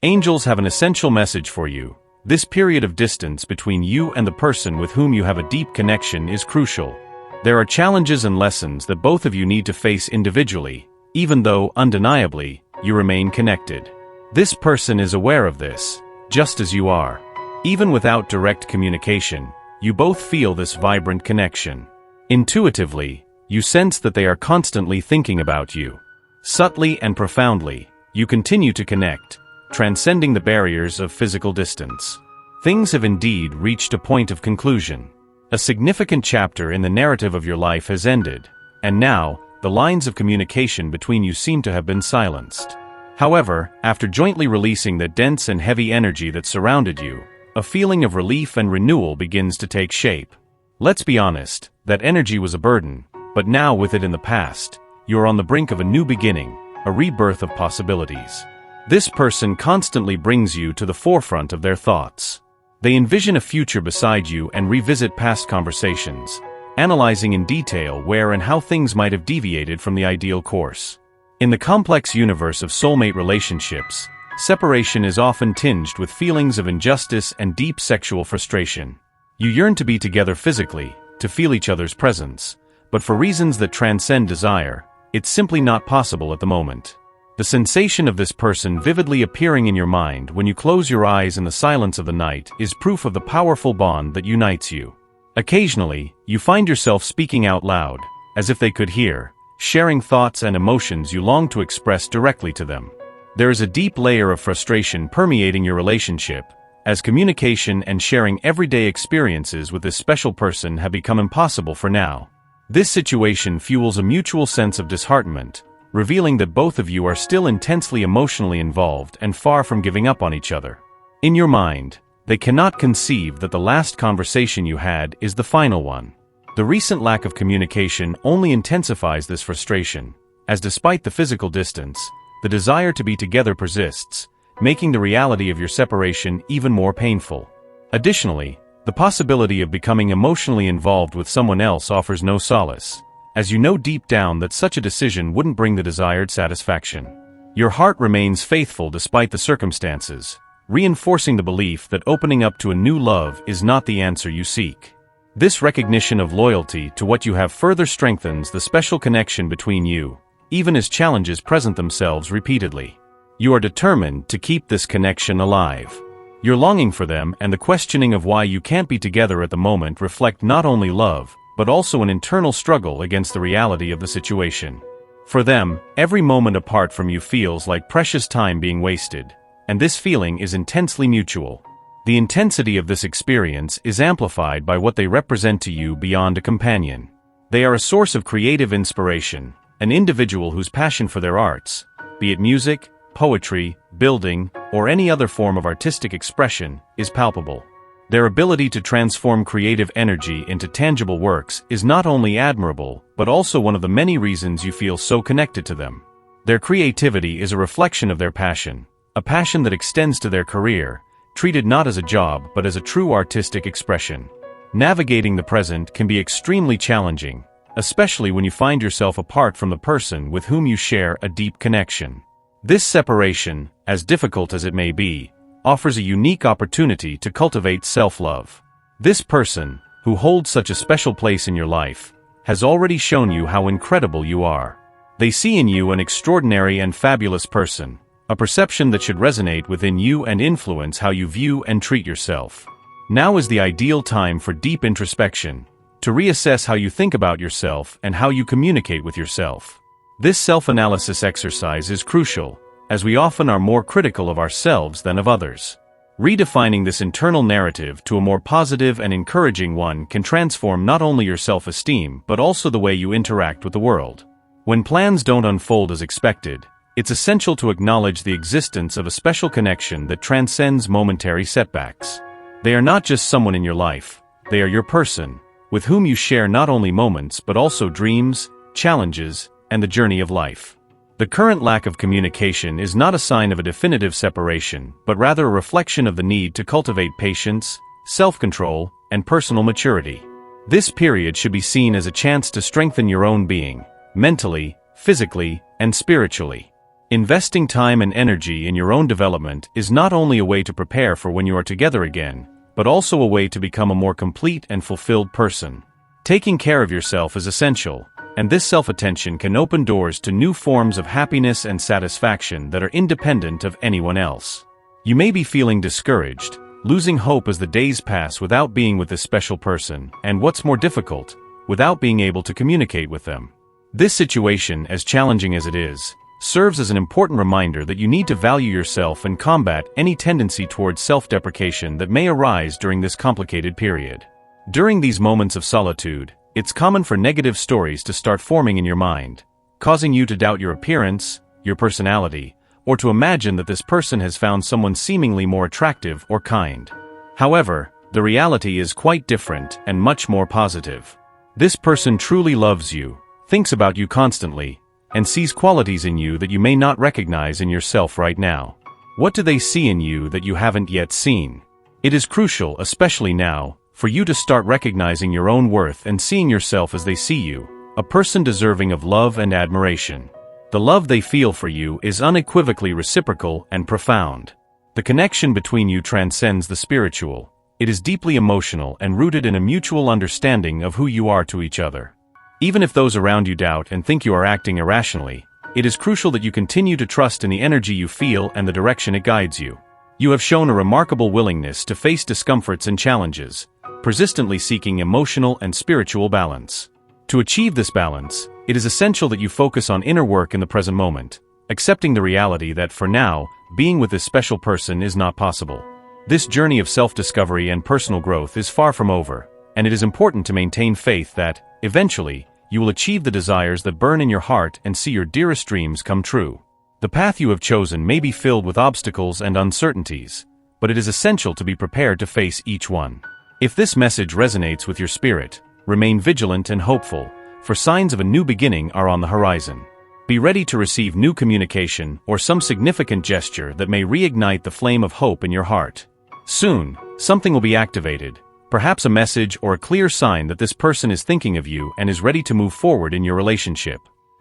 Angels have an essential message for you. This period of distance between you and the person with whom you have a deep connection is crucial. There are challenges and lessons that both of you need to face individually, even though, undeniably, you remain connected. This person is aware of this, just as you are. Even without direct communication, you both feel this vibrant connection. Intuitively, you sense that they are constantly thinking about you. Subtly and profoundly, you continue to connect, transcending the barriers of physical distance. Things have indeed reached a point of conclusion. A significant chapter in the narrative of your life has ended, and now, the lines of communication between you seem to have been silenced. However, after jointly releasing the dense and heavy energy that surrounded you, a feeling of relief and renewal begins to take shape. Let's be honest, that energy was a burden, but now with it in the past, you are on the brink of a new beginning, a rebirth of possibilities. This person constantly brings you to the forefront of their thoughts. They envision a future beside you and revisit past conversations, analyzing in detail where and how things might have deviated from the ideal course. In the complex universe of soulmate relationships, separation is often tinged with feelings of injustice and deep sexual frustration. You yearn to be together physically, to feel each other's presence, but for reasons that transcend desire, it's simply not possible at the moment. The sensation of this person vividly appearing in your mind when you close your eyes in the silence of the night is proof of the powerful bond that unites you. Occasionally, you find yourself speaking out loud, as if they could hear, sharing thoughts and emotions you long to express directly to them. There is a deep layer of frustration permeating your relationship, as communication and sharing everyday experiences with this special person have become impossible for now. This situation fuels a mutual sense of disheartenment, revealing that both of you are still intensely emotionally involved and far from giving up on each other. In your mind, they cannot conceive that the last conversation you had is the final one. The recent lack of communication only intensifies this frustration, as despite the physical distance, the desire to be together persists, making the reality of your separation even more painful. Additionally, the possibility of becoming emotionally involved with someone else offers no solace, as you know deep down that such a decision wouldn't bring the desired satisfaction. Your heart remains faithful despite the circumstances, reinforcing the belief that opening up to a new love is not the answer you seek. This recognition of loyalty to what you have further strengthens the special connection between you, even as challenges present themselves repeatedly. You are determined to keep this connection alive. Your longing for them and the questioning of why you can't be together at the moment reflect not only love, but also an internal struggle against the reality of the situation. For them, every moment apart from you feels like precious time being wasted, and this feeling is intensely mutual. The intensity of this experience is amplified by what they represent to you beyond a companion. They are a source of creative inspiration, an individual whose passion for their arts, be it music, poetry, building, or any other form of artistic expression, is palpable. Their ability to transform creative energy into tangible works is not only admirable, but also one of the many reasons you feel so connected to them. Their creativity is a reflection of their passion, a passion that extends to their career, treated not as a job but as a true artistic expression. Navigating the present can be extremely challenging, especially when you find yourself apart from the person with whom you share a deep connection. This separation, as difficult as it may be, offers a unique opportunity to cultivate self-love. This person, who holds such a special place in your life, has already shown you how incredible you are. They see in you an extraordinary and fabulous person, a perception that should resonate within you and influence how you view and treat yourself. Now is the ideal time for deep introspection, to reassess how you think about yourself and how you communicate with yourself. This self-analysis exercise is crucial, as we often are more critical of ourselves than of others. Redefining this internal narrative to a more positive and encouraging one can transform not only your self-esteem but also the way you interact with the world. When plans don't unfold as expected, it's essential to acknowledge the existence of a special connection that transcends momentary setbacks. They are not just someone in your life, they are your person, with whom you share not only moments but also dreams, challenges, and the journey of life. The current lack of communication is not a sign of a definitive separation, but rather a reflection of the need to cultivate patience, self-control, and personal maturity. This period should be seen as a chance to strengthen your own being, mentally, physically, and spiritually. Investing time and energy in your own development is not only a way to prepare for when you are together again, but also a way to become a more complete and fulfilled person. Taking care of yourself is essential, and this self-attention can open doors to new forms of happiness and satisfaction that are independent of anyone else. You may be feeling discouraged, losing hope as the days pass without being with this special person, and what's more difficult, without being able to communicate with them. This situation, as challenging as it is, serves as an important reminder that you need to value yourself and combat any tendency towards self-deprecation that may arise during this complicated period. During these moments of solitude, it's common for negative stories to start forming in your mind, causing you to doubt your appearance, your personality, or to imagine that this person has found someone seemingly more attractive or kind. However, the reality is quite different and much more positive. This person truly loves you, thinks about you constantly, and sees qualities in you that you may not recognize in yourself right now. What do they see in you that you haven't yet seen? It is crucial, especially now, for you to start recognizing your own worth and seeing yourself as they see you, a person deserving of love and admiration. The love they feel for you is unequivocally reciprocal and profound. The connection between you transcends the spiritual. It is deeply emotional and rooted in a mutual understanding of who you are to each other. Even if those around you doubt and think you are acting irrationally, it is crucial that you continue to trust in the energy you feel and the direction it guides you. You have shown a remarkable willingness to face discomforts and challenges, persistently seeking emotional and spiritual balance. To achieve this balance, it is essential that you focus on inner work in the present moment, accepting the reality that for now, being with this special person is not possible. This journey of self-discovery and personal growth is far from over, and it is important to maintain faith that, eventually, you will achieve the desires that burn in your heart and see your dearest dreams come true. The path you have chosen may be filled with obstacles and uncertainties, but it is essential to be prepared to face each one. If this message resonates with your spirit, remain vigilant and hopeful, for signs of a new beginning are on the horizon. Be ready to receive new communication or some significant gesture that may reignite the flame of hope in your heart. Soon, something will be activated, perhaps a message or a clear sign that this person is thinking of you and is ready to move forward in your relationship.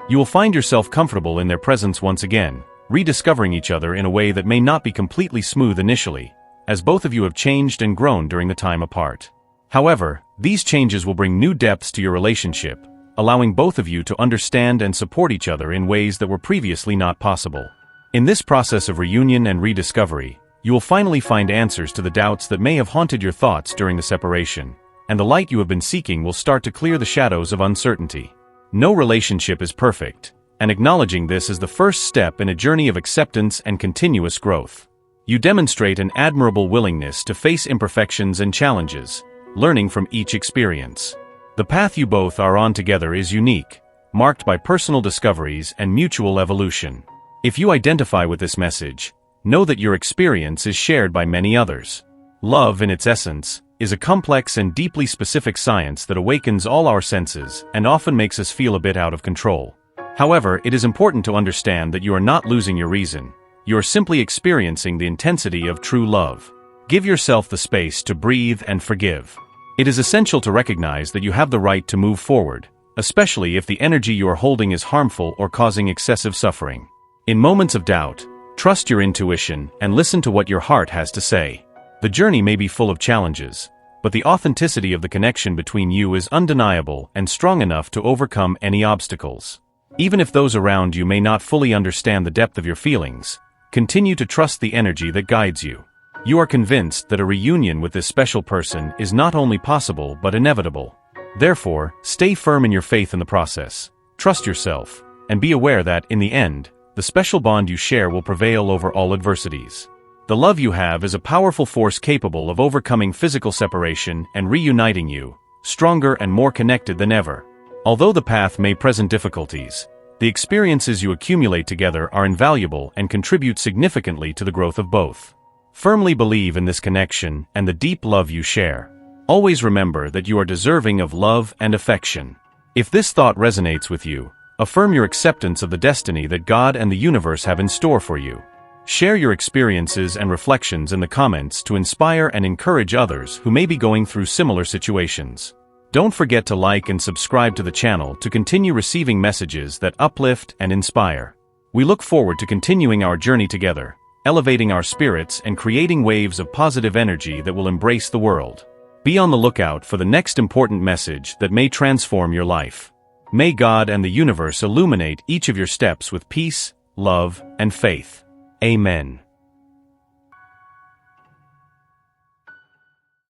You will find yourself comfortable in their presence once again, rediscovering each other in a way that may not be completely smooth initially, as both of you have changed and grown during the time apart. However, these changes will bring new depths to your relationship, allowing both of you to understand and support each other in ways that were previously not possible. In this process of reunion and rediscovery, you will finally find answers to the doubts that may have haunted your thoughts during the separation, and the light you have been seeking will start to clear the shadows of uncertainty. No relationship is perfect, and acknowledging this is the first step in a journey of acceptance and continuous growth. You demonstrate an admirable willingness to face imperfections and challenges, learning from each experience. The path you both are on together is unique, marked by personal discoveries and mutual evolution. If you identify with this message, know that your experience is shared by many others. Love, in its essence, is a complex and deeply specific science that awakens all our senses and often makes us feel a bit out of control. However, it is important to understand that you are not losing your reason. You are simply experiencing the intensity of true love. Give yourself the space to breathe and forgive. It is essential to recognize that you have the right to move forward, especially if the energy you are holding is harmful or causing excessive suffering. In moments of doubt, trust your intuition and listen to what your heart has to say. The journey may be full of challenges, but the authenticity of the connection between you is undeniable and strong enough to overcome any obstacles. Even if those around you may not fully understand the depth of your feelings, continue to trust the energy that guides you. You are convinced that a reunion with this special person is not only possible but inevitable. Therefore, stay firm in your faith in the process, trust yourself, and be aware that, in the end, the special bond you share will prevail over all adversities. The love you have is a powerful force capable of overcoming physical separation and reuniting you, stronger and more connected than ever. Although the path may present difficulties, the experiences you accumulate together are invaluable and contribute significantly to the growth of both. Firmly believe in this connection and the deep love you share. Always remember that you are deserving of love and affection. If this thought resonates with you, affirm your acceptance of the destiny that God and the universe have in store for you. Share your experiences and reflections in the comments to inspire and encourage others who may be going through similar situations. Don't forget to like and subscribe to the channel to continue receiving messages that uplift and inspire. We look forward to continuing our journey together, elevating our spirits and creating waves of positive energy that will embrace the world. Be on the lookout for the next important message that may transform your life. May God and the universe illuminate each of your steps with peace, love, and faith. Amen.